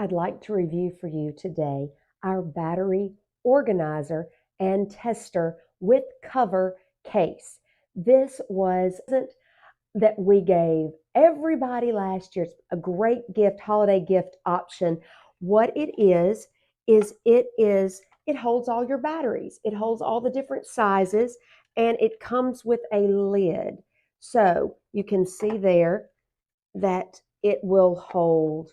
I'd like to review for you today our battery organizer and tester with cover case. This wasn't that we gave everybody last year. It's a great gift, holiday gift option. What it holds all your batteries. It holds all the different sizes and it comes with a lid. So you can see there that it will hold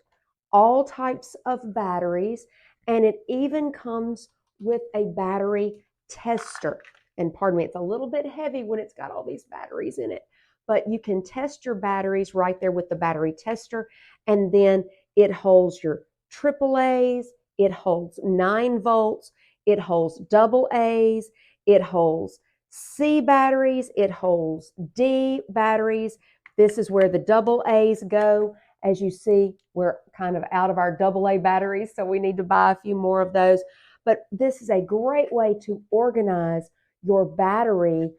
all types of batteries, and it even comes with a battery tester. And pardon me, it's a little bit heavy when it's got all these batteries in it, but you can test your batteries right there with the battery tester. And then it holds your AAAs, it holds 9 volts, it holds double A's, it holds C batteries, it holds D batteries. This is where the double A's go. As you see, we're kind of out of our AA batteries, so we need to buy a few more of those. But this is a great way to organize your batteries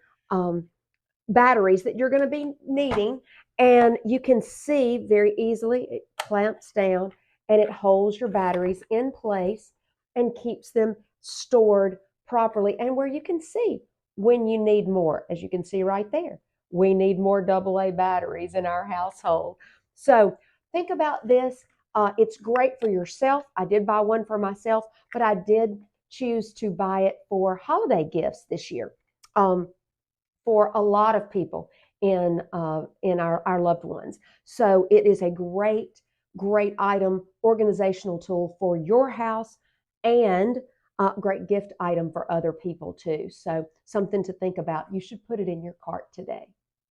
that you're going to be needing. And you can see very easily it clamps down and it holds your batteries in place and keeps them stored properly, and where you can see when you need more. As you can see right there, we need more AA batteries in our household. So think about this. It's great for yourself. I did buy one for myself, but I did choose to buy it for holiday gifts this year for a lot of people in our loved ones. So it is a great item, organizational tool for your house, and great gift item for other people too. So something to think about. You should put it in your cart today.